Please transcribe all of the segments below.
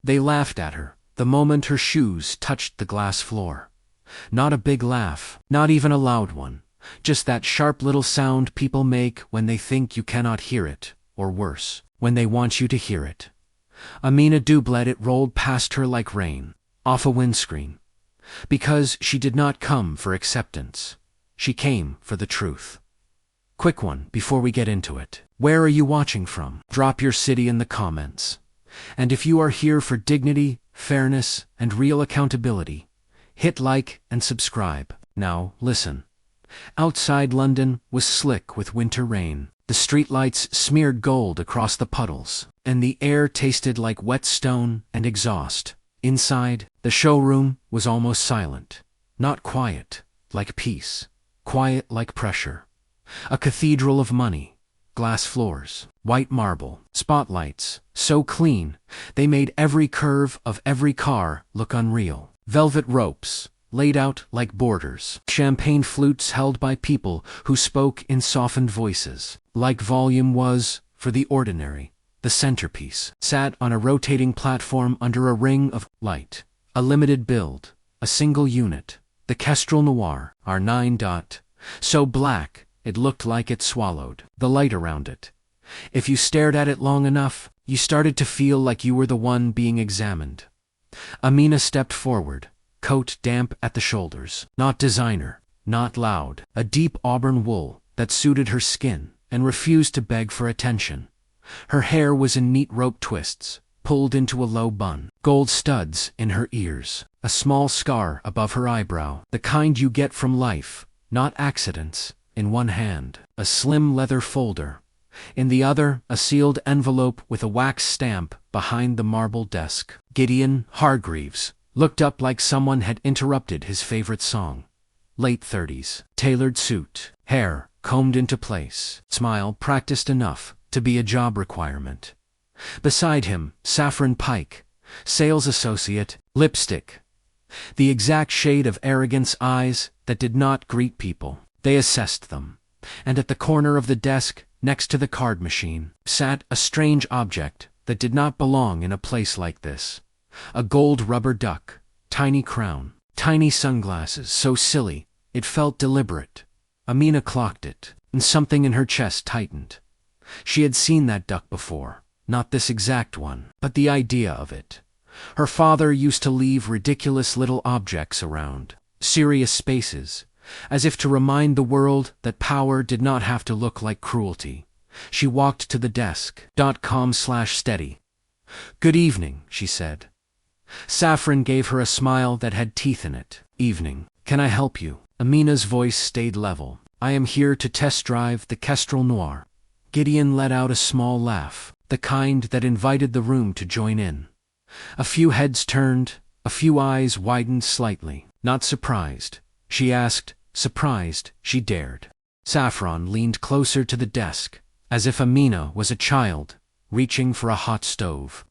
They laughed at her the moment her shoes touched the glass floor. Not a big laugh, not even a loud one, just that sharp little sound people make when they think you cannot hear it, or worse, when they want you to hear it. Aminah Dube let it roll past her like rain, off a windscreen. Because she did not come for acceptance. She came for the truth. Quick one before we get into it. Where are you watching from? Drop your city in the comments. And if you are here for dignity, fairness, and real accountability, hit like and subscribe. Now, listen. Outside London was slick with winter rain. The streetlights smeared gold across the puddles, and the air tasted like wet stone and exhaust. Inside, the showroom was almost silent. Not quiet, like peace. Quiet like pressure. A cathedral of money. Glass floors, white marble, spotlights, so clean, they made every curve of every car look unreal. Velvet ropes, laid out like borders. Champagne flutes held by people who spoke in softened voices. Like volume was, for the ordinary, the centerpiece. Sat on a rotating platform under a ring of light. A limited build, a single unit. The Kestrel Noir, R9. So black, it looked like it swallowed the light around it. If you stared at it long enough, you started to feel like you were the one being examined. Aminah stepped forward, coat damp at the shoulders. Not designer, not loud. A deep auburn wool that suited her skin and refused to beg for attention. Her hair was in neat rope twists, pulled into a low bun. Gold studs in her ears. A small scar above her eyebrow. The kind you get from life, not accidents. In one hand, a slim leather folder. In the other, a sealed envelope with a wax stamp behind the marble desk. Gideon Hargreaves looked up like someone had interrupted his favorite song. Late 30s. Tailored suit. Hair combed into place. Smile practiced enough to be a job requirement. Beside him, Saffron Pike, sales associate, lipstick. The exact shade of arrogance eyes that did not greet people. They assessed them. And at the corner of the desk, next to the card machine, sat a strange object that did not belong in a place like this. A gold rubber duck, tiny crown, tiny sunglasses, so silly, it felt deliberate. Aminah clocked it, and something in her chest tightened. She had seen that duck before, not this exact one, but the idea of it. Her father used to leave ridiculous little objects around, serious spaces, as if to remind the world that power did not have to look like cruelty. She walked to the desk. .com/steady. Good evening, she said. Saffron gave her a smile that had teeth in it. Evening. Can I help you? Aminah's voice stayed level. I am here to test drive the Kestrel Noir. Gideon let out a small laugh, the kind that invited the room to join in. A few heads turned, a few eyes widened slightly. Not surprised. She asked, surprised she dared. Saffron leaned closer to the desk, as if Aminah was a child, reaching for a hot stove.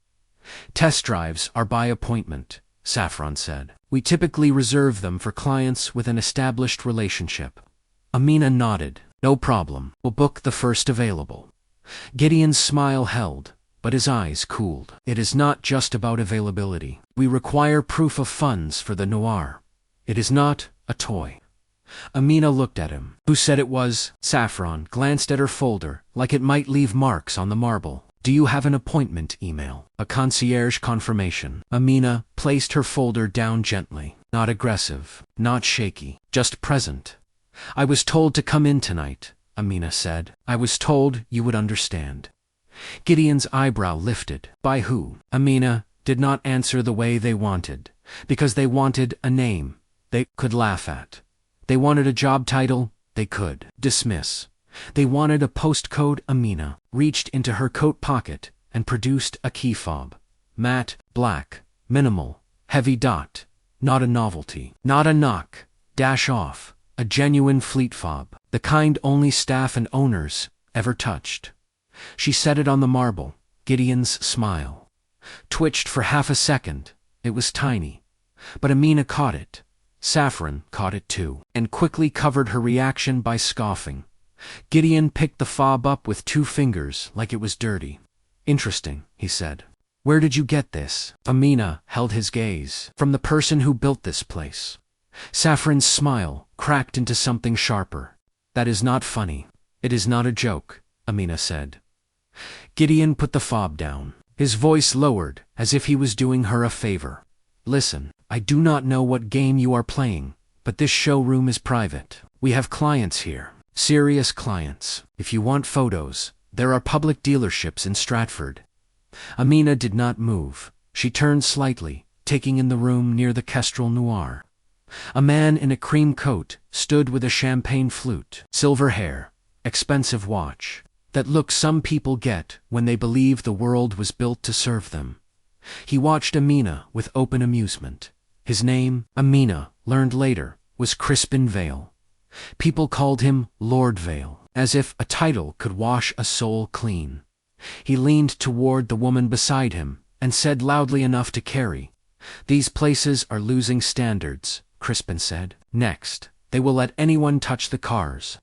Test drives are by appointment, Saffron said. We typically reserve them for clients with an established relationship. Aminah nodded. No problem. We'll book the first available. Gideon's smile held, but his eyes cooled. It is not just about availability. We require proof of funds for the Noir. It is not a toy. Aminah looked at him. Who said it was? Saffron glanced at her folder, like it might leave marks on the marble. Do you have an appointment email? A concierge confirmation. Aminah placed her folder down gently. Not aggressive, not shaky, just present. I was told to come in tonight, Aminah said. I was told you would understand. Gideon's eyebrow lifted. By who? Aminah did not answer the way they wanted, because they wanted a name they could laugh at. They wanted a job title they could dismiss. They wanted a postcode. Aminah reached into her coat pocket and produced a key fob. Matte, black, minimal, heavy dot. Not a novelty. Not a knock. Dash off. A genuine fleet fob. The kind only staff and owners ever touched. She set it on the marble. Gideon's smile twitched for half a second. It was tiny. But Aminah caught it. Saffron caught it too, and quickly covered her reaction by scoffing. Gideon picked the fob up with 2 fingers like it was dirty. Interesting, he said. Where did you get this? Aminah held his gaze. From the person who built this place. Saffron's smile cracked into something sharper. That is not funny. It is not a joke, Aminah said. Gideon put the fob down. His voice lowered, as if he was doing her a favor. Listen, I do not know what game you are playing, but this showroom is private. We have clients here. Serious clients. If you want photos, there are public dealerships in Stratford. Aminah did not move. She turned slightly, taking in the room near the Kestrel Noir. A man in a cream coat stood with a champagne flute, silver hair, expensive watch. That look some people get when they believe the world was built to serve them. He watched Aminah with open amusement. His name, Aminah learned later, was Crispin Vale. People called him Lord Vale, as if a title could wash a soul clean. He leaned toward the woman beside him and said loudly enough to carry, "These places are losing standards," Crispin said. "Next, they will let anyone touch the cars."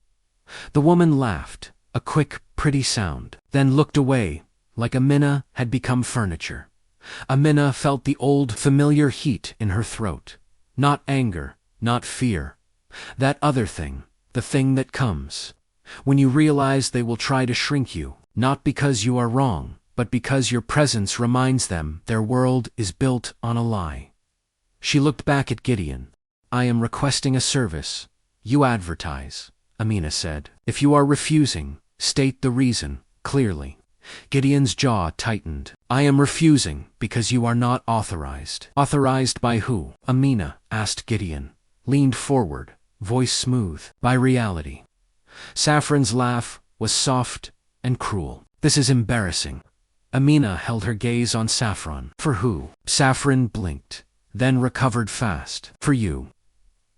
The woman laughed, a quick, pretty sound, then looked away, like Aminah had become furniture. Aminah felt the old, familiar heat in her throat. Not anger, not fear. That other thing, the thing that comes. When you realize they will try to shrink you, not because you are wrong, but because your presence reminds them their world is built on a lie. She looked back at Gideon. "I am requesting a service. You advertise," Aminah said. "If you are refusing, state the reason, clearly." Gideon's jaw tightened. "I am refusing because you are not authorized." "Authorized by who?" Aminah asked. Gideon leaned forward, voice smooth. "By reality." Saffron's laugh was soft and cruel. "This is embarrassing." Aminah held her gaze on Saffron. "For who?" Saffron blinked, then recovered fast. "For you."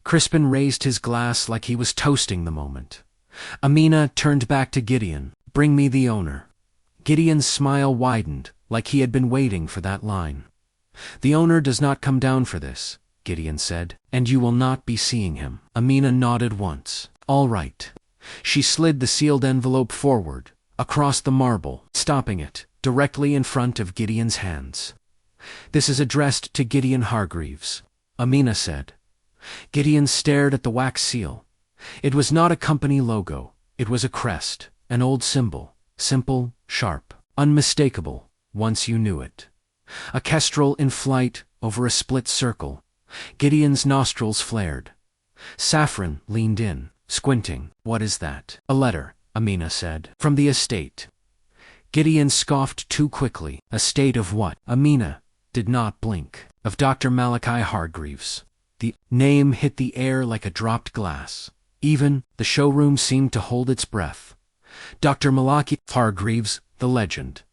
Crispin raised his glass like he was toasting the moment. Aminah turned back to Gideon. "Bring me the owner." Gideon's smile widened, like he had been waiting for that line. "The owner does not come down for this," Gideon said, "and you will not be seeing him." Aminah nodded once. "All right." She slid the sealed envelope forward, across the marble, stopping it, directly in front of Gideon's hands. "This is addressed to Gideon Hargreaves," Aminah said. Gideon stared at the wax seal. It was not a company logo. It was a crest, an old symbol, simple, sharp, unmistakable, once you knew it. A kestrel in flight over a split circle. Gideon's nostrils flared. Saffron leaned in, squinting. "What is that?" "A letter," Aminah said. "From the estate." Gideon scoffed too quickly. "Estate of what?" Aminah did not blink. "Of Dr. Malachi Hargreaves." The name hit the air like a dropped glass. Even the showroom seemed to hold its breath. Dr. Malachi Hargreaves, the legend.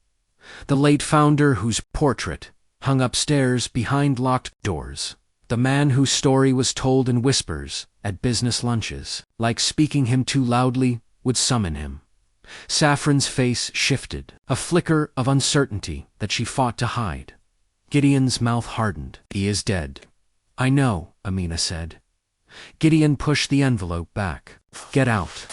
The late founder whose portrait hung upstairs behind locked doors. The man whose story was told in whispers at business lunches, like speaking him too loudly would summon him. Saffron's face shifted, a flicker of uncertainty that she fought to hide. Gideon's mouth hardened. "He is dead." "I know," Aminah said. Gideon pushed the envelope back. "Get out."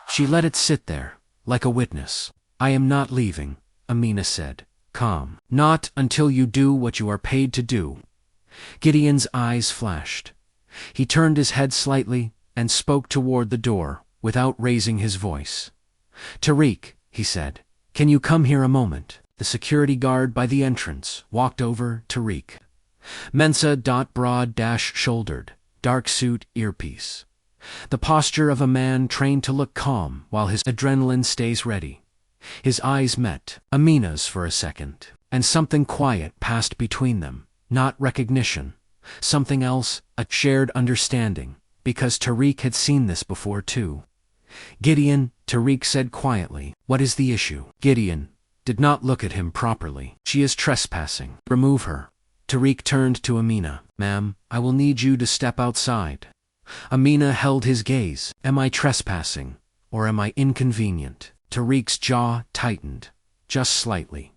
She let it sit there, like a witness. "I am not leaving," Aminah said, calm. "Not until you do what you are paid to do." Gideon's eyes flashed. He turned his head slightly and spoke toward the door, without raising his voice. "Tariq," he said, "can you come here a moment?" The security guard by the entrance walked over. Tariq. Mensa. Broad-shouldered, dark suit, earpiece. The posture of a man trained to look calm while his adrenaline stays ready. His eyes met Aminah's for a second, and something quiet passed between them. Not recognition. Something else, a shared understanding, because Tariq had seen this before too. "Gideon," Tariq said quietly, "what is the issue?" Gideon did not look at him properly. "She is trespassing. Remove her." Tariq turned to Aminah. "Ma'am, I will need you to step outside." Aminah held his gaze. "Am I trespassing, or am I inconvenient?" Tariq's jaw tightened, just slightly.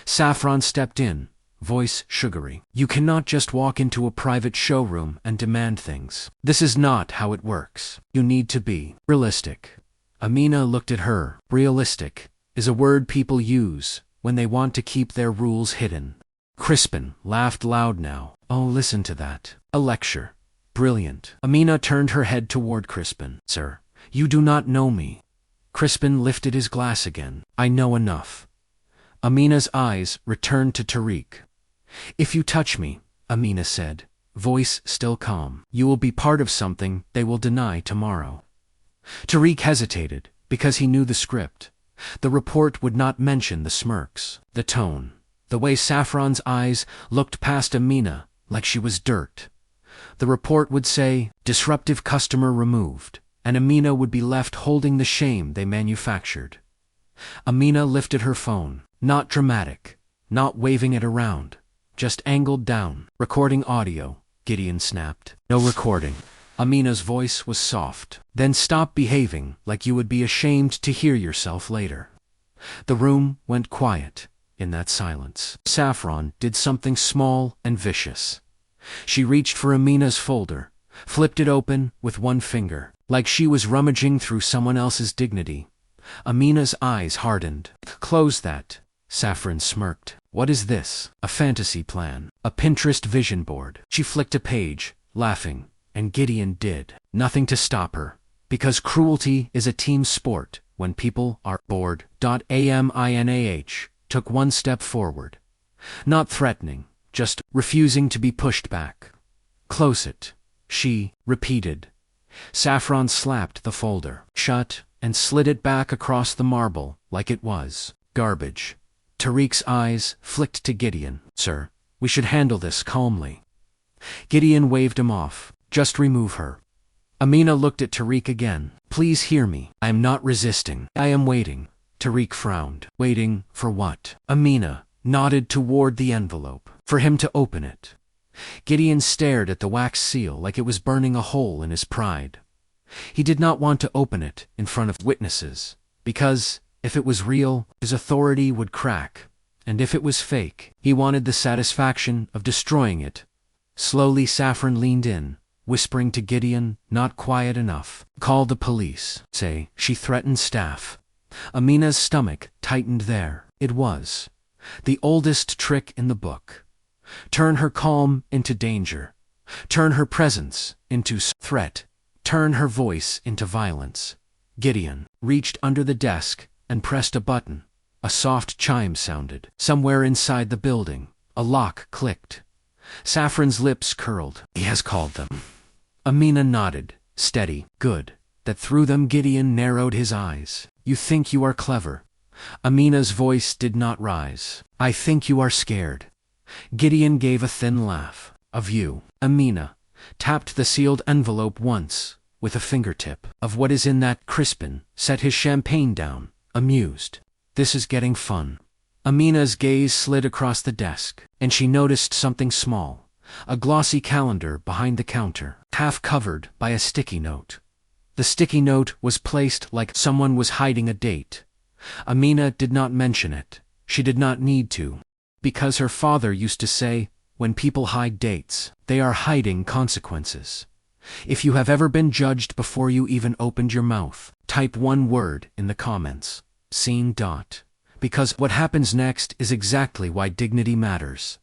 Saffron stepped in, voice sugary. You cannot just walk into a private showroom and demand things. This is not how it works. You need to be realistic. Aminah looked at her. Realistic is a word people use when they want to keep their rules hidden. Crispin laughed loud now. Oh, listen to that. A lecture. Brilliant. Aminah turned her head toward Crispin. Sir, you do not know me. Crispin lifted his glass again. I know enough. Aminah's eyes returned to Tariq. If you touch me, Aminah said, voice still calm, you will be part of something they will deny tomorrow. Tariq hesitated, because he knew the script. The report would not mention the smirks, the tone, the way Saffron's eyes looked past Aminah like she was dirt. The report would say, disruptive customer removed, and Aminah would be left holding the shame they manufactured. Aminah lifted her phone, not dramatic, not waving it around, just angled down. Recording audio, Gideon snapped. No recording. Aminah's voice was soft. Then stop behaving like you would be ashamed to hear yourself later. The room went quiet in that silence. Saffron did something small and vicious. She reached for Aminah's folder, flipped it open with one finger, like she was rummaging through someone else's dignity. Aminah's eyes hardened. Close that, Saffron smirked. What is this? A fantasy plan. A Pinterest vision board. She flicked a page, laughing, and Gideon did. Nothing to stop her, because cruelty is a team sport when people are bored. Aminah took one step forward. Not threatening, just refusing to be pushed back. Close it, she repeated. Saffron slapped the folder shut and slid it back across the marble like it was garbage. Tariq's eyes flicked to Gideon. Sir, we should handle this calmly. Gideon waved him off. Just remove her. Aminah looked at Tariq again. Please hear me. I am not resisting. I am waiting. Tariq frowned. Waiting for what? Aminah nodded toward the envelope. For him to open it. Gideon stared at the wax seal like it was burning a hole in his pride. He did not want to open it in front of witnesses, because, if it was real, his authority would crack, and if it was fake, he wanted the satisfaction of destroying it. Slowly Saffron leaned in, whispering to Gideon, not quiet enough. Call the police. Say, she threatened staff. Aminah's stomach tightened there. It was the oldest trick in the book. Turn her calm into danger. Turn her presence into threat. Turn her voice into violence. Gideon reached under the desk and pressed a button. A soft chime sounded. Somewhere inside the building, a lock clicked. Saffron's lips curled. He has called them. Aminah nodded. Steady. Good. That through them Gideon narrowed his eyes. You think you are clever. Aminah's voice did not rise. I think you are scared. Gideon gave a thin laugh. Of you. Aminah tapped the sealed envelope once, with a fingertip. Of what is in that. Crispin set his champagne down, amused. This is getting fun. Aminah's gaze slid across the desk, and she noticed something small. A glossy calendar behind the counter, half covered by a sticky note. The sticky note was placed like someone was hiding a date. Aminah did not mention it. She did not need to. Because her father used to say, when people hide dates, they are hiding consequences. If you have ever been judged before you even opened your mouth, type one word in the comments. Scene. Because what happens next is exactly why dignity matters.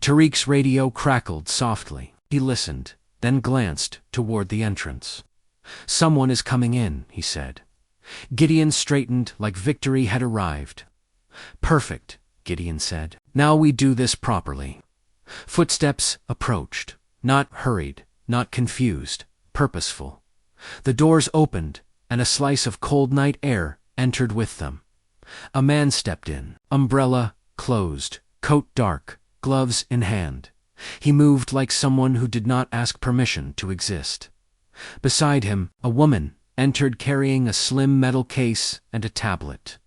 Tariq's radio crackled softly. He listened, then glanced toward the entrance. Someone is coming in, he said. Gideon straightened like victory had arrived. Perfect, Gideon said. Now we do this properly. Footsteps approached, not hurried, not confused, purposeful. The doors opened, and a slice of cold night air entered with them. A man stepped in, umbrella closed, coat dark, gloves in hand. He moved like someone who did not ask permission to exist. Beside him, a woman entered carrying a slim metal case and a tablet.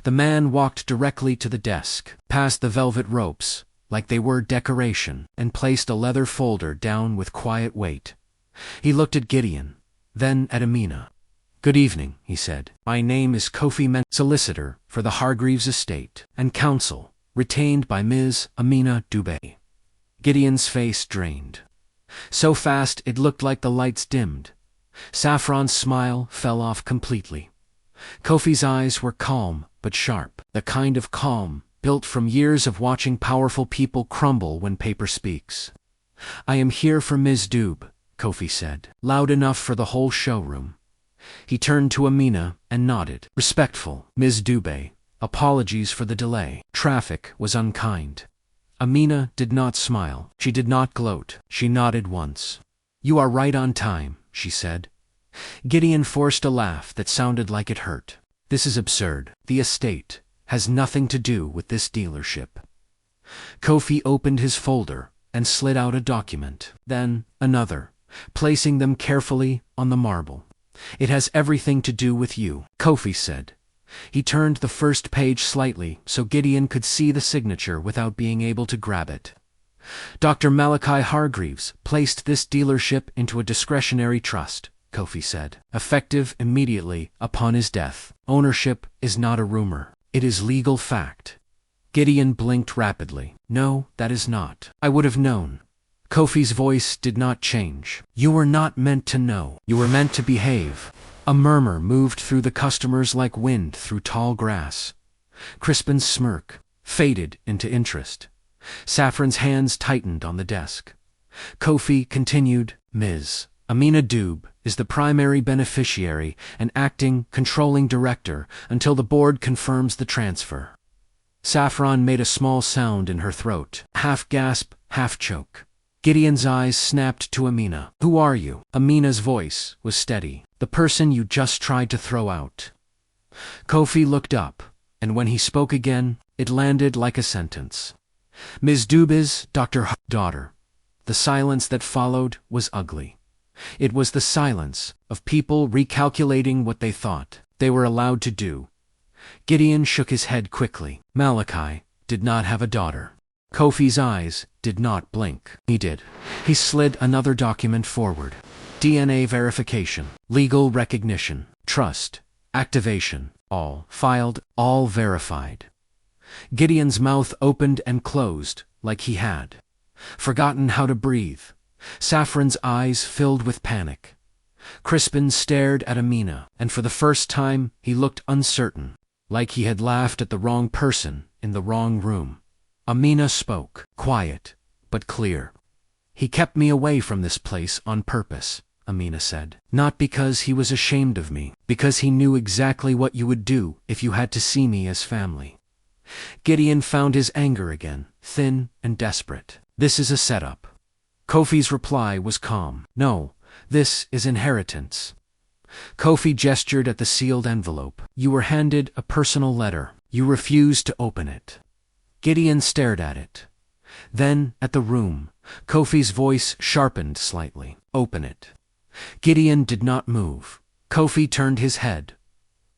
The man walked directly to the desk, past the velvet ropes, like they were decoration, and placed a leather folder down with quiet weight. He looked at Gideon, then at Aminah. Good evening, he said. My name is Kofi Men, solicitor for the Hargreaves estate, and counsel retained by Ms. Aminah Dube. Gideon's face drained. So fast it looked like the lights dimmed. Saffron's smile fell off completely. Kofi's eyes were calm but sharp, the kind of calm built from years of watching powerful people crumble when paper speaks. "I am here for Ms. Dube," Kofi said, loud enough for the whole showroom. He turned to Aminah and nodded. "Respectful, Ms. Dube. Apologies for the delay. Traffic was unkind." Aminah did not smile. She did not gloat. She nodded once. "You are right on time," she said. Gideon forced a laugh that sounded like it hurt. "This is absurd. The estate has nothing to do with this dealership." Kofi opened his folder and slid out a document, then another, placing them carefully on the marble. "It has everything to do with you," Kofi said. He turned the first page slightly so Gideon could see the signature without being able to grab it. "Dr. Malachi Hargreaves placed this dealership into a discretionary trust," Kofi said, "effective immediately upon his death. Ownership is not a rumor. It is legal fact." Gideon blinked rapidly. "No, that is not. I would have known." Kofi's voice did not change. "You were not meant to know. You were meant to behave." A murmur moved through the customers like wind through tall grass. Crispin's smirk faded into interest. Saffron's hands tightened on the desk. Kofi continued, "Ms. Aminah Dube is the primary beneficiary and acting controlling director until the board confirms the transfer." Saffron made a small sound in her throat, half gasp, half choke. Gideon's eyes snapped to Aminah. "Who are you?" Aminah's voice was steady. "The person you just tried to throw out." Kofi looked up, and when he spoke again, it landed like a sentence. "Ms. Dube is Dr. H's daughter." The silence that followed was ugly. It was the silence of people recalculating what they thought they were allowed to do. Gideon shook his head quickly. Malachi did not have a daughter. Kofi's eyes did not blink. He did. He slid another document forward. DNA verification, legal recognition, trust, activation, all filed, all verified. Gideon's mouth opened and closed like he had forgotten how to breathe. Saffron's eyes filled with panic. Crispin stared at Aminah, and for the first time he looked uncertain, like he had laughed at the wrong person in the wrong room. Aminah spoke, quiet but clear. "He kept me away from this place on purpose," Aminah said. "Not because he was ashamed of me, because he knew exactly what you would do if you had to see me as family." Gideon found his anger again, thin and desperate. "This is a setup." Kofi's reply was calm. "No, this is inheritance." Kofi gestured at the sealed envelope. "You were handed a personal letter. You refused to open it." Gideon stared at it. Then at the room. Kofi's voice sharpened slightly. "Open it." Gideon did not move. Kofi turned his head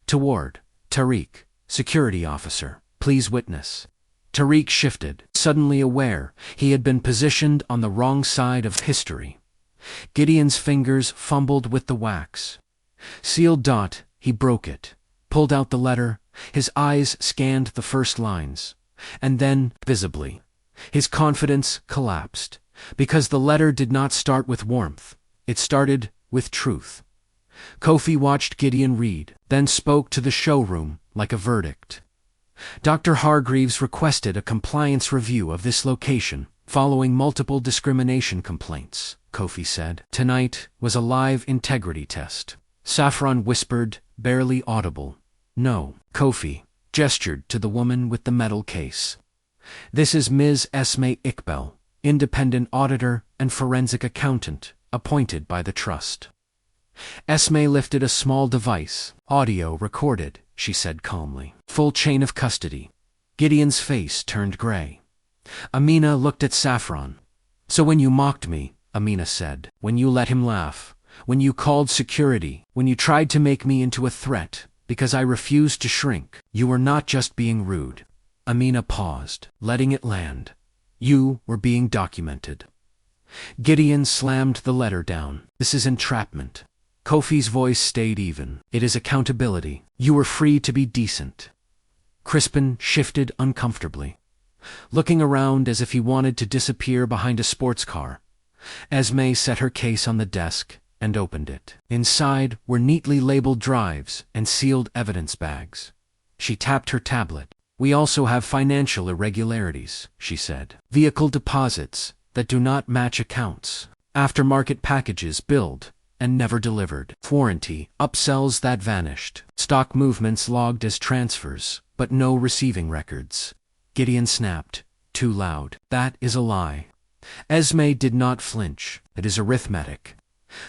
toward Tariq, security officer. "Please witness." Tariq shifted, suddenly aware he had been positioned on the wrong side of history. Gideon's fingers fumbled with the wax. Sealed dot, he broke it, pulled out the letter. His eyes scanned the first lines. And then, visibly, his confidence collapsed, because the letter did not start with warmth. It started with truth. Kofi watched Gideon read, then spoke to the showroom like a verdict. "Dr. Hargreaves requested a compliance review of this location following multiple discrimination complaints," Kofi said. "Tonight was a live integrity test." Saffron whispered, barely audible, "No." Kofi gestured to the woman with the metal case. "This is Ms. Esme Iqbal, independent auditor and forensic accountant, appointed by the trust." Esme lifted a small device. "Audio recorded," she said calmly. "Full chain of custody." Gideon's face turned gray. Aminah looked at Saffron. "So when you mocked me," Aminah said, "when you let him laugh, when you called security, when you tried to make me into a threat, because I refused to shrink, you were not just being rude." Aminah paused, letting it land. "You were being documented." Gideon slammed the letter down. "This is entrapment." Kofi's voice stayed even. "It is accountability. You were free to be decent." Crispin shifted uncomfortably. looking around as if he wanted to disappear behind a sports car. Esme set her case on the desk and opened it. Inside were neatly labeled drives and sealed evidence bags. She tapped her tablet. "We also have financial irregularities," she said. "Vehicle deposits that do not match accounts. Aftermarket packages billed and never delivered. Warranty upsells that vanished. Stock movements logged as transfers, but no receiving records." Gideon snapped. "Too loud." "That is a lie." Esme did not flinch. "It is arithmetic."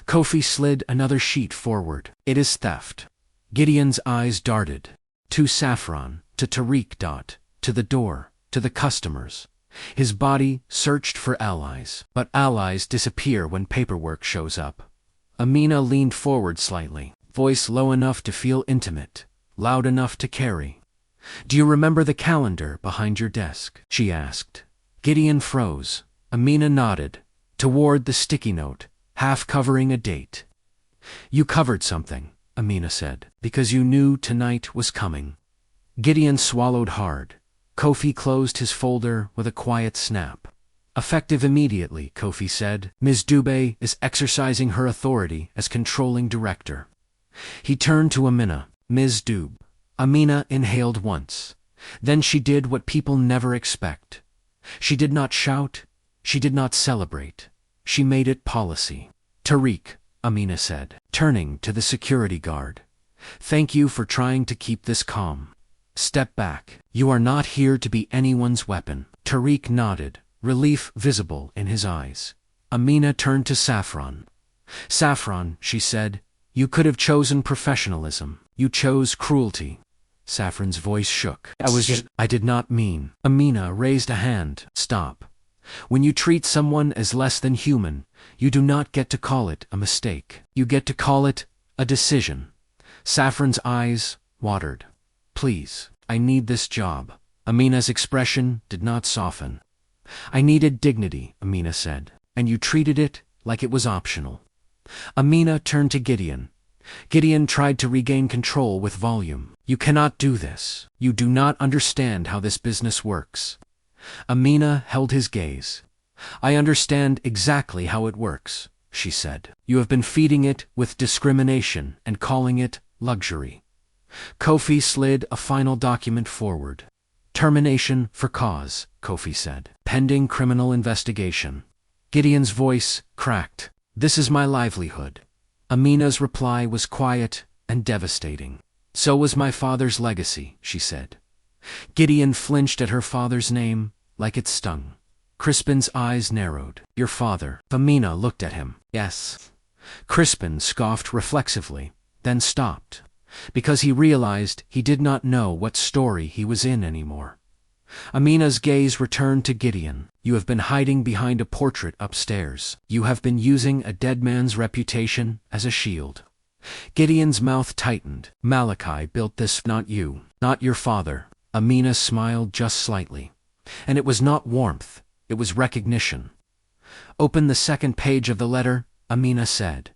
Kofi slid another sheet forward. "It is theft." Gideon's eyes darted. To Saffron, to Tariq. To the door, to the customers. His body searched for allies, but allies disappear when paperwork shows up. Aminah leaned forward slightly, voice low enough to feel intimate, loud enough to carry. "Do you remember the calendar behind your desk?" she asked. Gideon froze. Aminah nodded, toward the sticky note, half covering a date. "You covered something," Aminah said, "because you knew tonight was coming." Gideon swallowed hard. Kofi closed his folder with a quiet snap. "Effective immediately," Kofi said. "Ms. Dube is exercising her authority as controlling director." He turned to Aminah. "Ms. Dube." Aminah inhaled once. Then she did what people never expect. She did not shout. She did not celebrate. She made it policy. "Tariq," Aminah said, turning to the security guard. "Thank you for trying to keep this calm. Step back. You are not here to be anyone's weapon." Tariq nodded, relief visible in his eyes. Aminah turned to Saffron. "Saffron," she said, "you could have chosen professionalism. You chose cruelty." Saffron's voice shook. I did not mean." Aminah raised a hand. "Stop. When you treat someone as less than human, you do not get to call it a mistake. You get to call it a decision." Saffron's eyes watered. "Please, I need this job." Aminah's expression did not soften. "I needed dignity," Aminah said, "and you treated it like it was optional." Aminah turned to Gideon. Gideon tried to regain control with volume. "You cannot do this. You do not understand how this business works." Aminah held his gaze. "I understand exactly how it works," she said. "You have been feeding it with discrimination and calling it luxury." Kofi slid a final document forward. "Termination for cause," Kofi said. "Pending criminal investigation." Gideon's voice cracked. "This is my livelihood." Aminah's reply was quiet and devastating. "So was my father's legacy," she said. Gideon flinched at her father's name, like it stung. Crispin's eyes narrowed. "Your father." Aminah looked at him. "Yes." Crispin scoffed reflexively, then stopped, because he realized he did not know what story he was in anymore. Aminah's gaze returned to Gideon. "You have been hiding behind a portrait upstairs. You have been using a dead man's reputation as a shield." Gideon's mouth tightened. "Malachi built this, not you, not your father." Aminah smiled just slightly. And it was not warmth, it was recognition. "Open the second page of the letter," Aminah said.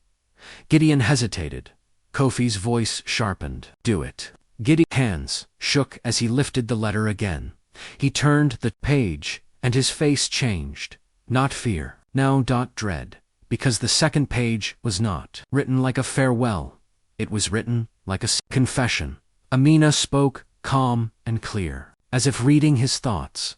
Gideon hesitated. Kofi's voice sharpened. "Do it." Gideon's hands shook as he lifted the letter again. He turned the page, and his face changed. Not fear, now dread, because the second page was not written like a farewell. It was written like a confession. Aminah spoke calm and clear, as if reading his thoughts.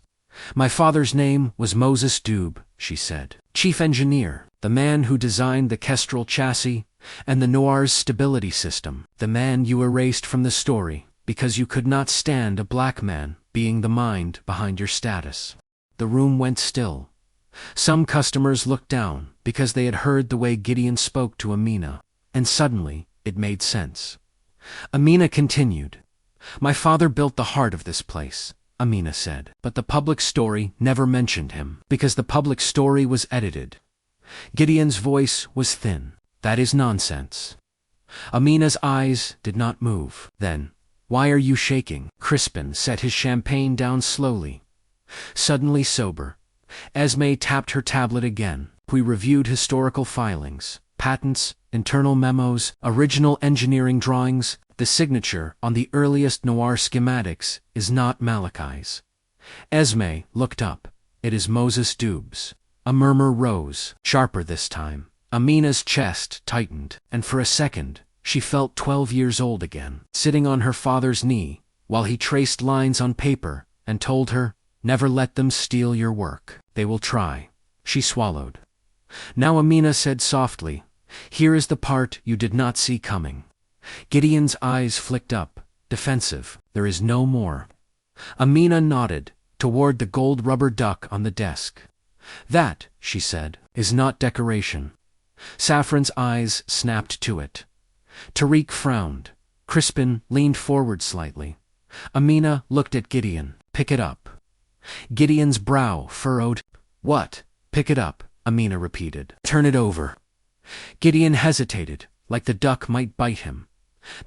"My father's name was Moses Dube," she said. "Chief engineer, the man who designed the Kestrel chassis and the Noir's stability system. The man you erased from the story because you could not stand a black man being the mind behind your status." The room went still. Some customers looked down because they had heard the way Gideon spoke to Aminah, and suddenly it made sense. Aminah continued. "My father built the heart of this place," Aminah said, "but the public story never mentioned him because the public story was edited." Gideon's voice was thin. "That is nonsense." Aminah's eyes did not move. "Then, why are you shaking?" Crispin set his champagne down slowly. Suddenly sober, Esme tapped her tablet again. "We reviewed historical filings, patents, internal memos, original engineering drawings. The signature on the earliest Noir schematics is not Malachi's. Esme looked up. It is Moses Dubes. A murmur rose, sharper this time. Aminah's chest tightened, and for a second, she felt 12 years old again, sitting on her father's knee, while he traced lines on paper, and told her, "Never let them steal your work. They will try." She swallowed. Now Aminah said softly, "Here is the part you did not see coming." Gideon's eyes flicked up, defensive. "There is no more." Aminah nodded, toward the gold rubber duck on the desk. "That," she said, "is not decoration." Saffron's eyes snapped to it. Tariq frowned. Crispin leaned forward slightly. Aminah looked at Gideon. "Pick it up." Gideon's brow furrowed. "What?" "Pick it up," Aminah repeated. "Turn it over." Gideon hesitated, like the duck might bite him.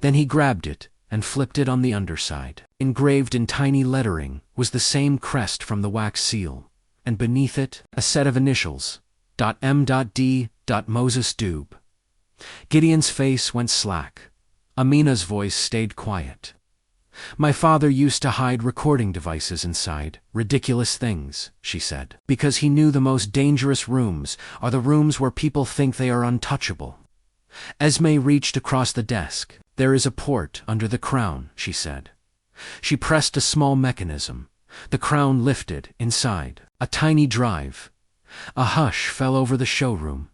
Then he grabbed it and flipped it on the underside. Engraved in tiny lettering was the same crest from the wax seal, and beneath it, a set of initials, .M.D. Moses Dube. Gideon's face went slack. Aminah's voice stayed quiet. "My father used to hide recording devices inside, ridiculous things," she said, "because he knew the most dangerous rooms are the rooms where people think they are untouchable." Esme reached across the desk. "There is a port under the crown," she said. She pressed a small mechanism. The crown lifted inside. A tiny drive. A hush fell over the showroom.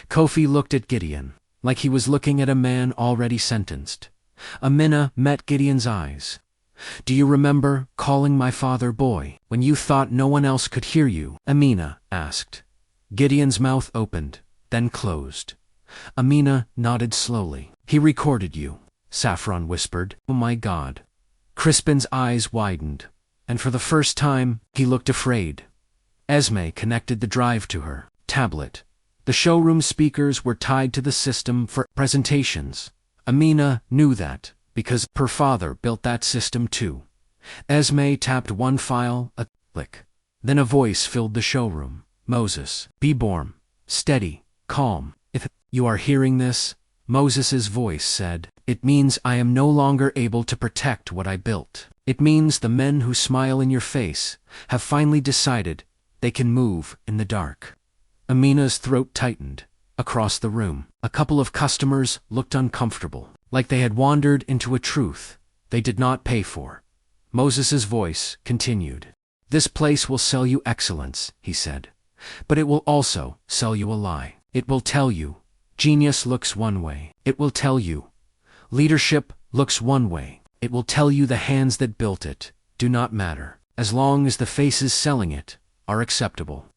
Kofi looked at Gideon, like he was looking at a man already sentenced. Aminah met Gideon's eyes. "Do you remember calling my father boy, when you thought no one else could hear you?" Aminah asked. Gideon's mouth opened, then closed. Aminah nodded slowly. "He recorded you," Saffron whispered. "Oh my God." Crispin's eyes widened, and for the first time, he looked afraid. Esme connected the drive to her tablet. The showroom speakers were tied to the system for presentations. Aminah knew that, because her father built that system too. Esme tapped one file, a click. Then a voice filled the showroom. "Moses, be warm, steady, calm. If you are hearing this," Moses's voice said, "it means I am no longer able to protect what I built. It means the men who smile in your face have finally decided they can move in the dark." Aminah's throat tightened. Across the room, a couple of customers looked uncomfortable, like they had wandered into a truth they did not pay for. Moses's voice continued. "This place will sell you excellence," he said, "but it will also sell you a lie. It will tell you genius looks one way. It will tell you leadership looks one way. It will tell you the hands that built it do not matter, as long as the faces selling it are acceptable."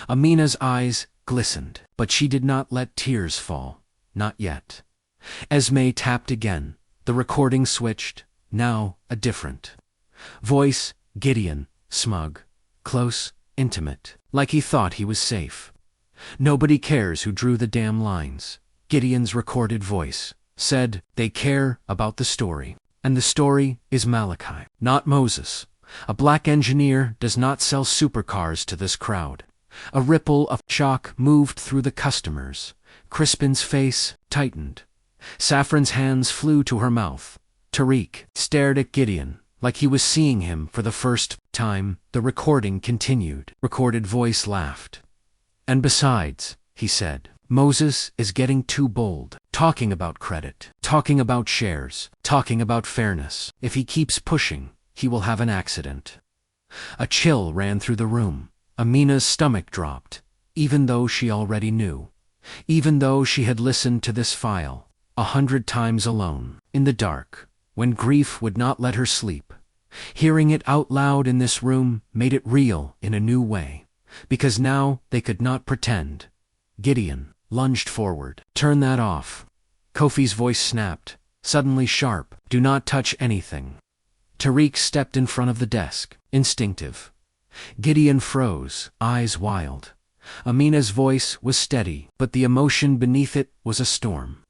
Aminah's eyes glistened, but she did not let tears fall. Not yet. Esme tapped again. The recording switched. Now a different voice. Gideon, smug, close, intimate, like he thought he was safe. "Nobody cares who drew the damn lines." Gideon's recorded voice said, "They care about the story. And the story is Malachi, not Moses. A black engineer does not sell supercars to this crowd." A ripple of shock moved through the customers. Crispin's face tightened. Saffron's hands flew to her mouth. Tariq stared at Gideon, like he was seeing him for the first time. The recording continued. Recorded voice laughed. "And besides," he said, "Moses is getting too bold, talking about credit, talking about shares, talking about fairness. If he keeps pushing, he will have an accident." A chill ran through the room. Aminah's stomach dropped, even though she already knew. Even though she had listened to this file 100 times alone, in the dark, when grief would not let her sleep. Hearing it out loud in this room made it real in a new way, because now they could not pretend. Gideon lunged forward. "Turn that off." Kofi's voice snapped, suddenly sharp. "Do not touch anything." Tariq stepped in front of the desk, instinctive. Gideon froze, eyes wild. Aminah's voice was steady, but the emotion beneath it was a storm.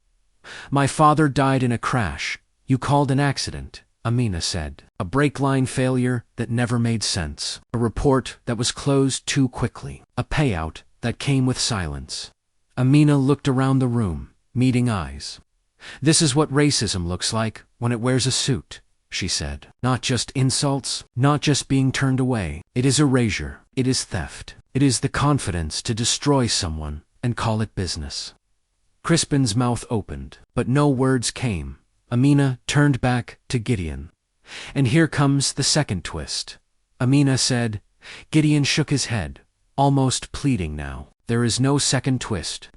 "My father died in a crash. You called an accident," Aminah said. "A brake line failure that never made sense. A report that was closed too quickly. A payout that came with silence." Aminah looked around the room, meeting eyes. "This is what racism looks like when it wears a suit." she said. Not just insults, not just being turned away. It is erasure. It is theft. It is the confidence to destroy someone and call it business. Crispin's mouth opened, but no words came. Aminah turned back to Gideon. And here comes the second twist, Aminah said. Gideon shook his head, almost pleading now. There is no second twist.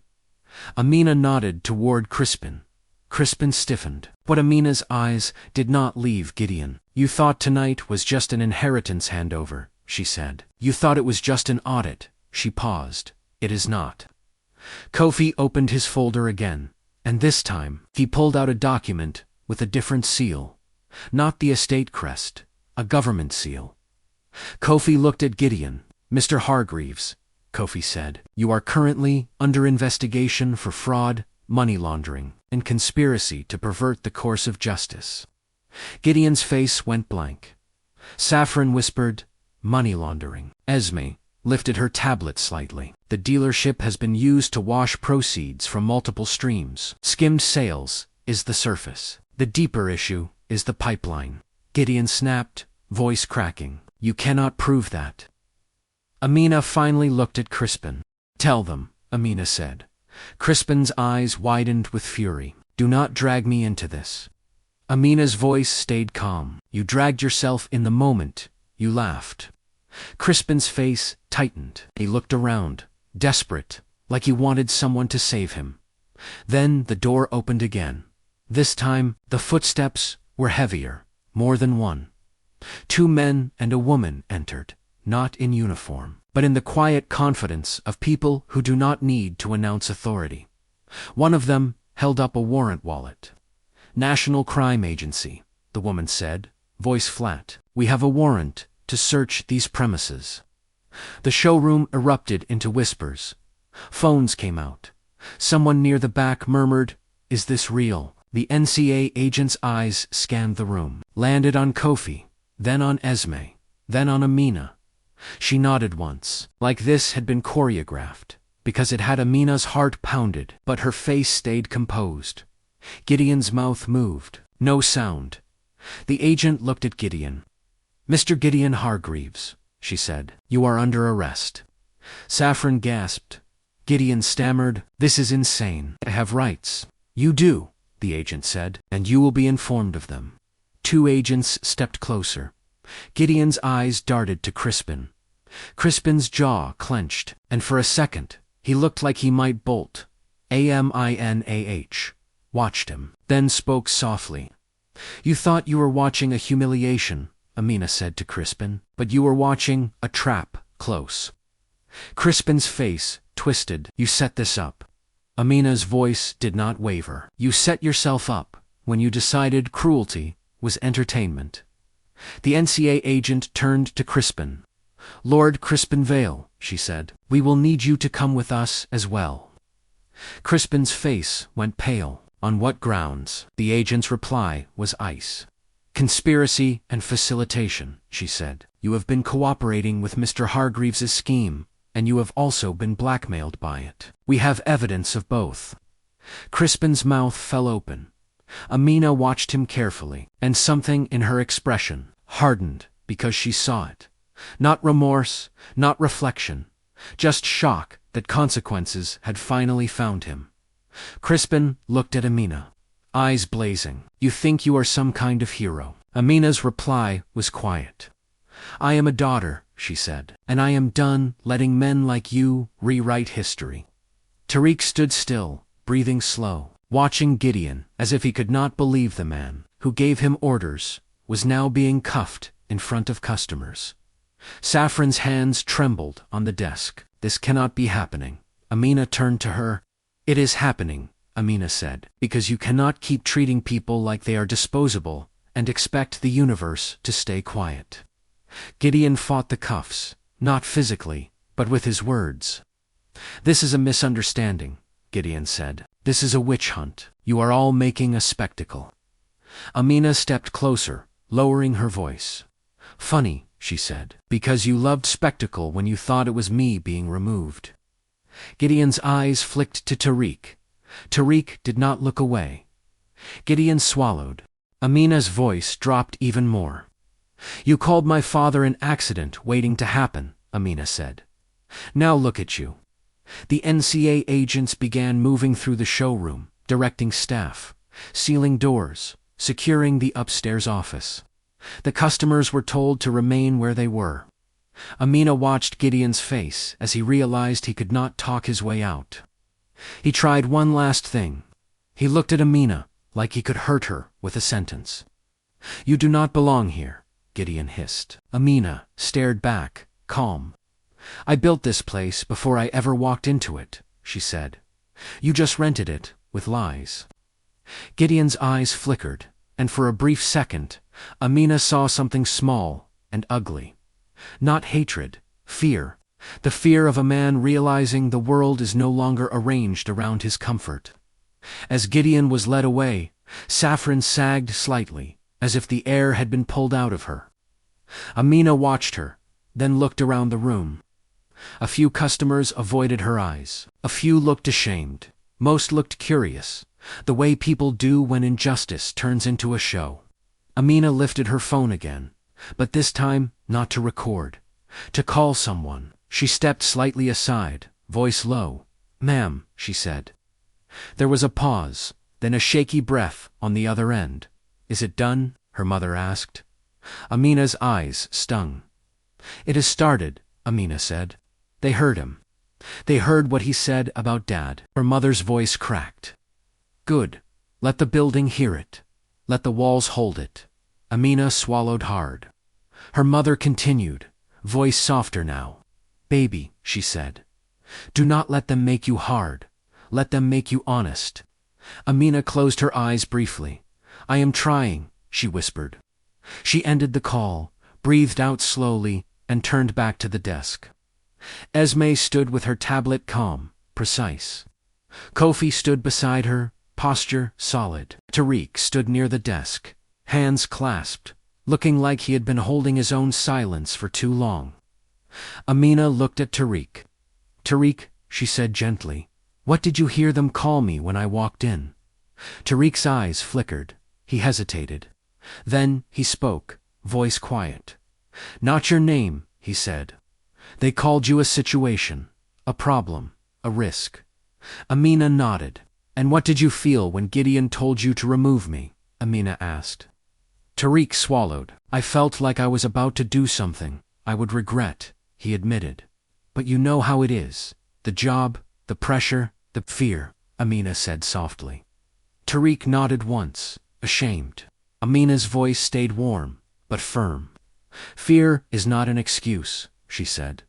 Aminah nodded toward Crispin. Crispin stiffened, but Aminah's eyes did not leave Gideon. You thought tonight was just an inheritance handover, she said. You thought it was just an audit. She paused. It is not. Kofi opened his folder again, and this time he pulled out a document with a different seal. Not the estate crest, a government seal. Kofi looked at Gideon. Mr. Hargreaves, Kofi said, you are currently under investigation for fraud, money laundering, and conspiracy to pervert the course of justice. Gideon's face went blank. Saffron whispered, money laundering. Esme lifted her tablet slightly. The dealership has been used to wash proceeds from multiple streams. Skimmed sales is the surface. The deeper issue is the pipeline. Gideon snapped, voice cracking. You cannot prove that. Aminah finally looked at Crispin. Tell them, Aminah said. Crispin's eyes widened with fury. Do not drag me into this. Aminah's voice stayed calm. You dragged yourself in the moment. You laughed. Crispin's face tightened. He looked around, desperate, like he wanted someone to save him. Then the door opened again. This time, the footsteps were heavier, more than one. 2 men and a woman entered, not in uniform, but in the quiet confidence of people who do not need to announce authority. One of them held up a warrant wallet. National Crime Agency, the woman said, voice flat. We have a warrant to search these premises. The showroom erupted into whispers. Phones came out. Someone near the back murmured, "Is this real?" The NCA agent's eyes scanned the room, landed on Kofi, then on Esme, then on Aminah. She nodded once, like this had been choreographed, because it had Aminah's heart pounded, but her face stayed composed. Gideon's mouth moved, no sound. The agent looked at Gideon. "Mr. Gideon Hargreaves," she said, "you are under arrest." Saffron gasped. Gideon stammered, "This is insane. I have rights." "You do," the agent said, "and you will be informed of them." 2 agents stepped closer. Gideon's eyes darted to Crispin. Crispin's jaw clenched, and for a second, he looked like he might bolt. Aminah watched him, then spoke softly. "You thought you were watching a humiliation," Aminah said to Crispin, "but you were watching a trap close." Crispin's face twisted. "You set this up." Aminah's voice did not waver. "You set yourself up when you decided cruelty was entertainment." The NCA agent turned to Crispin. "Lord Crispin Vale," she said, "we will need you to come with us as well." Crispin's face went pale. "On what grounds?" The agent's reply was ice. "Conspiracy and facilitation," she said. "You have been cooperating with Mr. Hargreaves' scheme, and you have also been blackmailed by it. We have evidence of both." Crispin's mouth fell open. Aminah watched him carefully, and something in her expression hardened because she saw it. Not remorse, not reflection, just shock that consequences had finally found him. Crispin looked at Aminah, eyes blazing. "You think you are some kind of hero." Aminah's reply was quiet. "I am a daughter," she said, "and I am done letting men like you rewrite history." Tariq stood still, breathing slow, watching Gideon as if he could not believe the man who gave him orders was now being cuffed in front of customers. Saffron's hands trembled on the desk. "This cannot be happening." Aminah turned to her. "It is happening," Aminah said, "because you cannot keep treating people like they are disposable and expect the universe to stay quiet." Gideon fought the cuffs, not physically, but with his words. "This is a misunderstanding," Gideon said. "This is a witch hunt. You are all making a spectacle." Aminah stepped closer, lowering her voice. "Funny," she said, "because you loved spectacle when you thought it was me being removed." Gideon's eyes flicked to Tariq. Tariq did not look away. Gideon swallowed. Aminah's voice dropped even more. You called my father an accident waiting to happen, Aminah said. Now look at you. The NCA agents began moving through the showroom, directing staff, sealing doors, securing the upstairs office. The customers were told to remain where they were. Aminah watched Gideon's face as he realized he could not talk his way out. He tried one last thing. He looked at Aminah like he could hurt her with a sentence. You do not belong here, Gideon hissed. Aminah stared back, calm. I built this place before I ever walked into it, she said. You just rented it, with lies. Gideon's eyes flickered, and for a brief second, Aminah saw something small and ugly. Not hatred, fear. The fear of a man realizing the world is no longer arranged around his comfort. As Gideon was led away, Saffron sagged slightly, as if the air had been pulled out of her. Aminah watched her, then looked around the room. A few customers avoided her eyes. A few looked ashamed. Most looked curious, the way people do when injustice turns into a show. Aminah lifted her phone again, but this time not to record, to call someone. She stepped slightly aside, voice low. Ma'am, she said. There was a pause, then a shaky breath on the other end. Is it done? Her mother asked. Aminah's eyes stung. It has started, Aminah said. They heard him. They heard what he said about Dad. Her mother's voice cracked. Good. Let the building hear it. Let the walls hold it. Aminah swallowed hard. Her mother continued, voice softer now. Baby, she said. Do not let them make you hard. Let them make you honest. Aminah closed her eyes briefly. I am trying, she whispered. She ended the call, breathed out slowly, and turned back to the desk. Esme stood with her tablet calm, precise. Kofi stood beside her, posture solid. Tariq stood near the desk, hands clasped, looking like he had been holding his own silence for too long. Aminah looked at Tariq. Tariq, she said gently, what did you hear them call me when I walked in? Tariq's eyes flickered. He hesitated. Then he spoke, voice quiet. Not your name, he said. They called you a situation, a problem, a risk. Aminah nodded. And what did you feel when Gideon told you to remove me? Aminah asked. Tariq swallowed. I felt like I was about to do something I would regret, he admitted. But you know how it is. The job, the pressure, the fear, Aminah said softly. Tariq nodded once, ashamed. Aminah's voice stayed warm, but firm. Fear is not an excuse, she said.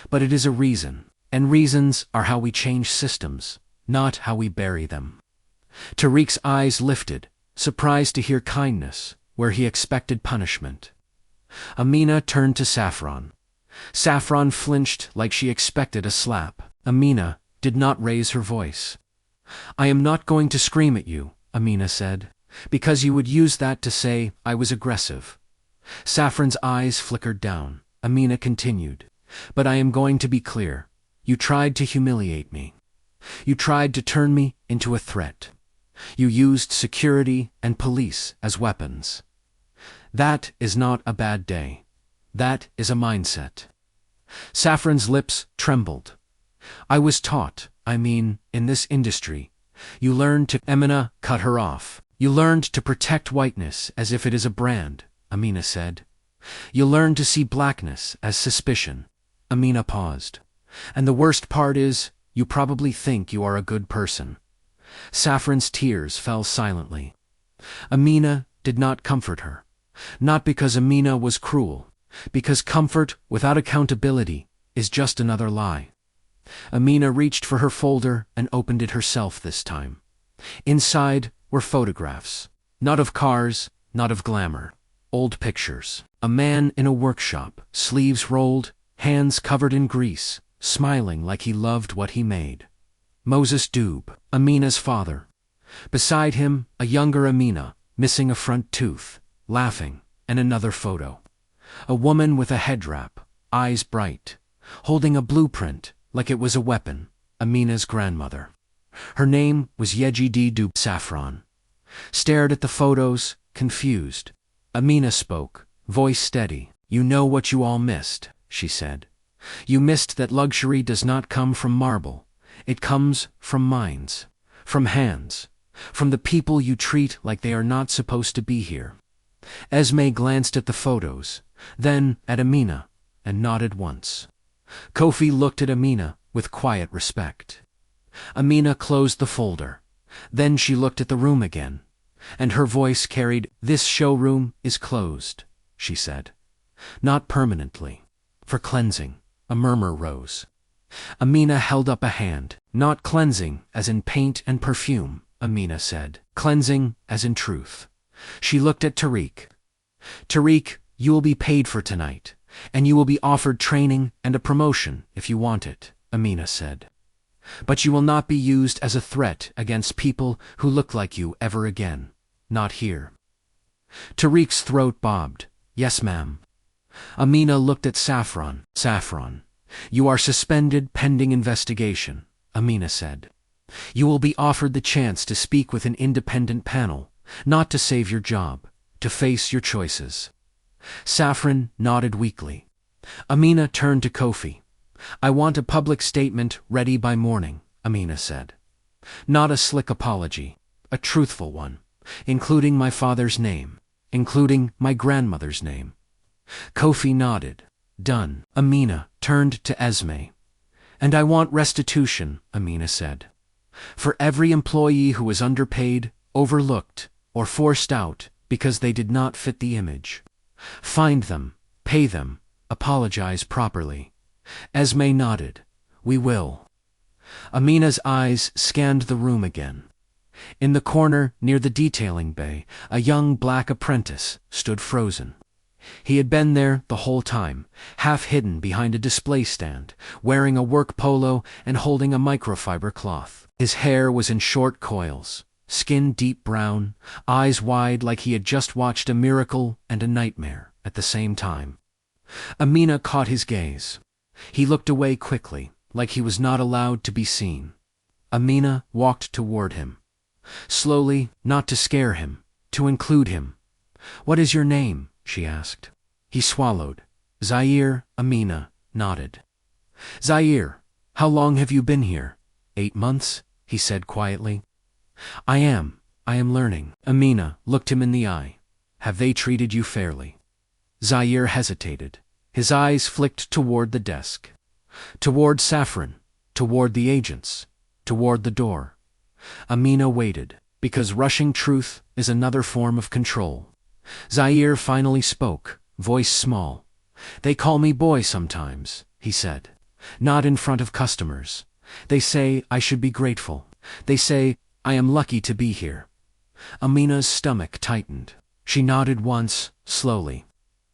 But it is a reason, and reasons are how we change systems, not how we bury them. Tariq's eyes lifted, surprised to hear kindness where he expected punishment. Aminah turned to Saffron. Saffron flinched like she expected a slap. Aminah did not raise her voice. I am not going to scream at you, Aminah said, because you would use that to say I was aggressive. Saffron's eyes flickered down. Aminah continued, but I am going to be clear. You tried to humiliate me. You tried to turn me into a threat. You used security and police as weapons. That is not a bad day. That is a mindset. Saffron's lips trembled. I was taught, in this industry, you learned to... Aminah cut her off. You learned to protect whiteness as if it is a brand, Aminah said. You learned to see blackness as suspicion. Aminah paused. And the worst part is, you probably think you are a good person. Saffron's tears fell silently. Aminah did not comfort her. Not because Aminah was cruel, because comfort without accountability is just another lie. Aminah reached for her folder and opened it herself this time. Inside were photographs, not of cars, not of glamour. Old pictures. A man in a workshop, sleeves rolled, hands covered in grease, smiling like he loved what he made. Moses Dube, Aminah's father. Beside him, a younger Aminah, missing a front tooth, laughing, and another photo. A woman with a head wrap, eyes bright, holding a blueprint like it was a weapon, Aminah's grandmother. Her name was Dube Saffron. stared at the photos, confused. Aminah spoke, voice steady. "You know what you all missed," she said. "You missed that luxury does not come from marble. It comes from minds, from hands, from the people you treat like they are not supposed to be here." Esme glanced at the photos, then at Aminah, and nodded once. Kofi looked at Aminah with quiet respect. Aminah closed the folder. Then she looked at the room again, and her voice carried, "This showroom is closed," she said. "Not permanently. For cleansing." A murmur rose. Aminah held up a hand. "Not cleansing as in paint and perfume," Aminah said. "Cleansing as in truth." She looked at Tariq. "Tariq, you will be paid for tonight, and you will be offered training and a promotion if you want it," Aminah said. "But you will not be used as a threat against people who look like you ever again. Not here." Tariq's throat bobbed. "Yes, ma'am." Aminah looked at Saffron. "Saffron, you are suspended pending investigation," Aminah said. "You will be offered the chance to speak with an independent panel, not to save your job, to face your choices." Saffron nodded weakly. Aminah turned to Kofi. "I want a public statement ready by morning," Aminah said. "Not a slick apology, a truthful one, including my father's name, including my grandmother's name." Kofi nodded. "Done." Aminah turned to Esme. "And I want restitution," Aminah said. "For every employee who was underpaid, overlooked, or forced out because they did not fit the image. Find them, pay them, apologize properly." Esme nodded. "We will." Aminah's eyes scanned the room again. In the corner near the detailing bay, a young black apprentice stood frozen. He had been there the whole time, half hidden behind a display stand, wearing a work polo and holding a microfiber cloth. His hair was in short coils, skin deep brown, eyes wide like he had just watched a miracle and a nightmare at the same time. Aminah caught his gaze. He looked away quickly, like he was not allowed to be seen. Aminah walked toward him. Slowly, not to scare him, to include him. "What is your name?" she asked. He swallowed. "Zaire." Aminah nodded. "Zaire, how long have you been here?" "8 months," he said quietly. I am learning." Aminah looked him in the eye. "Have they treated you fairly?" Zaire hesitated. His eyes flicked toward the desk, toward Saffron, toward the agents, toward the door. Aminah waited, because rushing truth is another form of control. Zaire finally spoke, voice small. "They call me boy sometimes," he said. "Not in front of customers. They say I should be grateful. They say I am lucky to be here." Aminah's stomach tightened. She nodded once, slowly.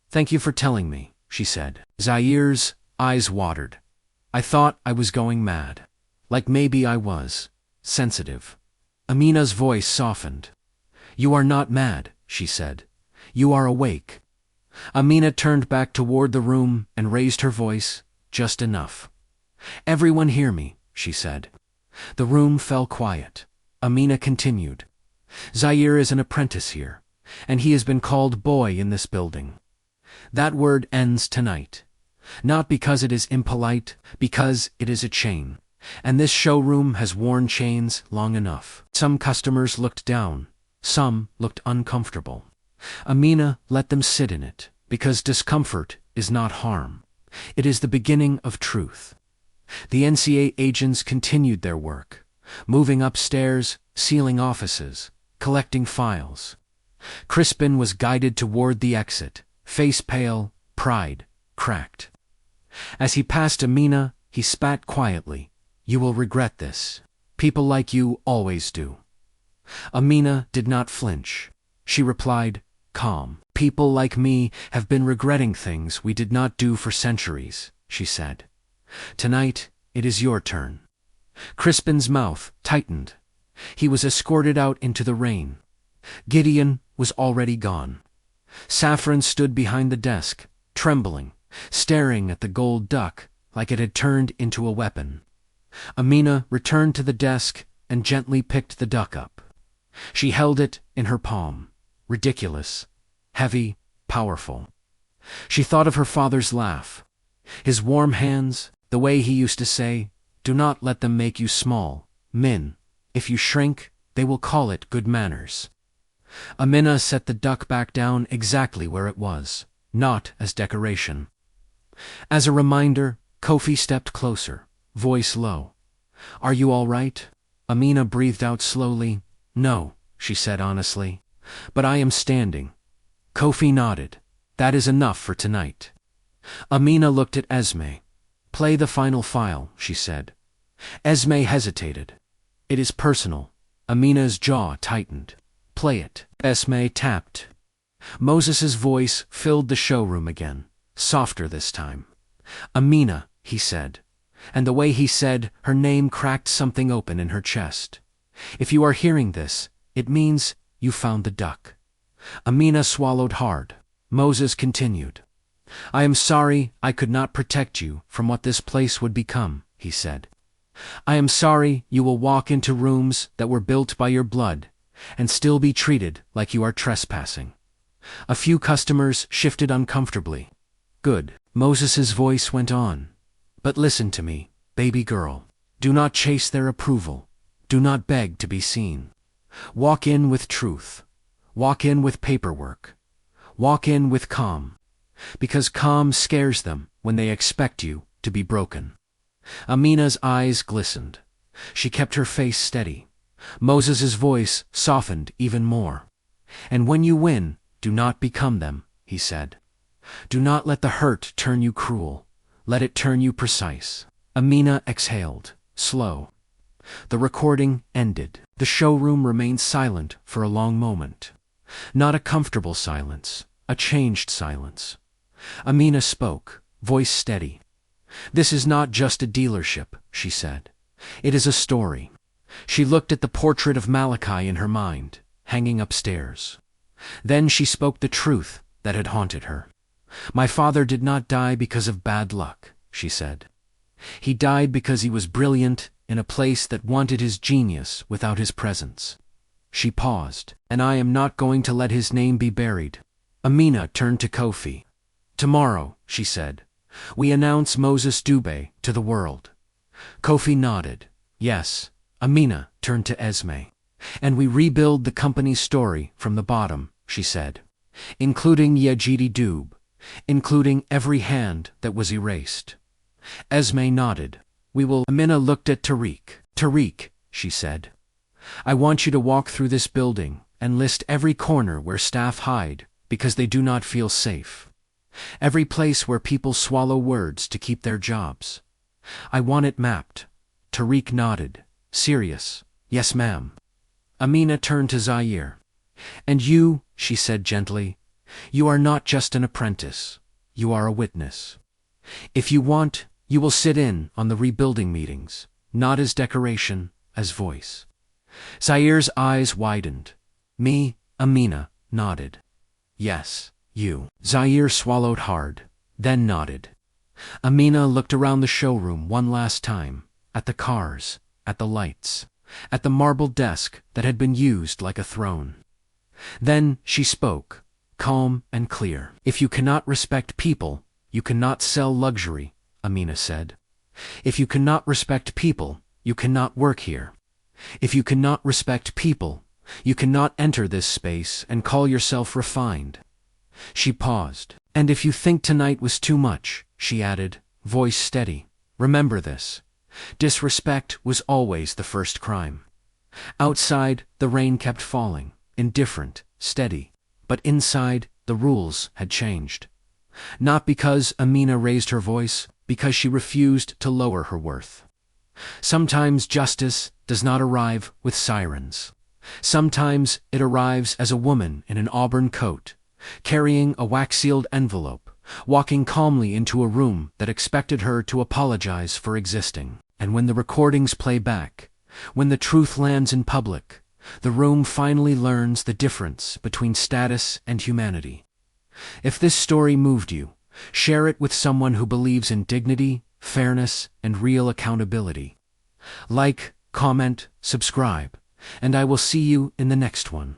"Thank you for telling me," she said. Zaire's eyes watered. "I thought I was going mad. Like maybe I was. Sensitive." Aminah's voice softened. "You are not mad," she said. "You are awake." Aminah turned back toward the room and raised her voice, just enough. "Everyone hear me," she said. The room fell quiet. Aminah continued. "Zaire is an apprentice here, and he has been called boy in this building. That word ends tonight. Not because it is impolite, because it is a chain. And this showroom has worn chains long enough." Some customers looked down. Some looked uncomfortable. Aminah let them sit in it, because discomfort is not harm. It is the beginning of truth. The NCA agents continued their work, moving upstairs, sealing offices, collecting files. Crispin was guided toward the exit, face pale, pride cracked. As he passed Aminah, he spat quietly. "You will regret this. People like you always do." Aminah did not flinch. She replied, calm. "People like me have been regretting things we did not do for centuries," she said. "Tonight, it is your turn." Crispin's mouth tightened. He was escorted out into the rain. Gideon was already gone. Saffron stood behind the desk, trembling, staring at the gold duck like it had turned into a weapon. Aminah returned to the desk and gently picked the duck up. She held it in her palm. Ridiculous, heavy, powerful. She thought of her father's laugh. His warm hands, the way he used to say, "Do not let them make you small, Min. If you shrink, they will call it good manners." Aminah set the duck back down exactly where it was, not as decoration. As a reminder, Kofi stepped closer, voice low. "Are you all right?" Aminah breathed out slowly. "No," she said honestly. "But I am standing." Kofi nodded. "That is enough for tonight." Aminah looked at Esme. "Play the final file," she said. Esme hesitated. "It is personal." Aminah's jaw tightened. "Play it." Esme tapped. Moses's voice filled the showroom again, softer this time. "Aminah," he said. And the way he said her name cracked something open in her chest. "If you are hearing this, it means you found the duck." Aminah swallowed hard. Moses continued. "I am sorry I could not protect you from what this place would become," he said. "I am sorry you will walk into rooms that were built by your blood and still be treated like you are trespassing." A few customers shifted uncomfortably. "Good," Moses's voice went on. "But listen to me, baby girl. Do not chase their approval. Do not beg to be seen. Walk in with truth. Walk in with paperwork. Walk in with calm. Because calm scares them when they expect you to be broken." Aminah's eyes glistened. She kept her face steady. Moses's voice softened even more. "And when you win, do not become them," he said. "Do not let the hurt turn you cruel. Let it turn you precise." Aminah exhaled, slow. The recording ended. The showroom remained silent for a long moment. Not a comfortable silence, a changed silence. Aminah spoke, voice steady. "This is not just a dealership," she said. "It is a story." She looked at the portrait of Malachi in her mind, hanging upstairs. Then she spoke the truth that had haunted her. "My father did not die because of bad luck," she said. "He died because he was brilliant in a place that wanted his genius without his presence." She paused. "And I am not going to let his name be buried." Aminah turned to Kofi. "Tomorrow," she said, "we announce Moses Dube to the world." Kofi nodded. "Yes." Aminah turned to Esme. "And we rebuild the company's story from the bottom," she said, "including Yejidi Dube, including every hand that was erased." Esme nodded. "We will." Aminah looked at Tariq. "Tariq," she said, "I want you to walk through this building and list every corner where staff hide because they do not feel safe. Every place where people swallow words to keep their jobs. I want it mapped." Tariq nodded. "Serious?" "Yes, ma'am." Aminah turned to Zaire. "And you," she said gently, "you are not just an apprentice. You are a witness. If you want, you will sit in on the rebuilding meetings, not as decoration, as voice." Zaire's eyes widened. Me, Aminah, nodded. "Yes, you." Zaire swallowed hard, then nodded. Aminah looked around the showroom one last time, at the cars, at the lights, at the marble desk that had been used like a throne. Then she spoke, calm and clear. "If you cannot respect people, you cannot sell luxury," Aminah said. "If you cannot respect people, you cannot work here. If you cannot respect people, you cannot enter this space and call yourself refined." She paused. "And if you think tonight was too much," she added, voice steady, "remember this. Disrespect was always the first crime." Outside, the rain kept falling, indifferent, steady, but inside, the rules had changed. Not because Aminah raised her voice, because she refused to lower her worth. Sometimes justice does not arrive with sirens. Sometimes it arrives as a woman in an auburn coat, carrying a wax-sealed envelope, walking calmly into a room that expected her to apologize for existing. And when the recordings play back, when the truth lands in public, the room finally learns the difference between status and humanity. If this story moved you, share it with someone who believes in dignity, fairness, and real accountability. Like, comment, subscribe, and I will see you in the next one.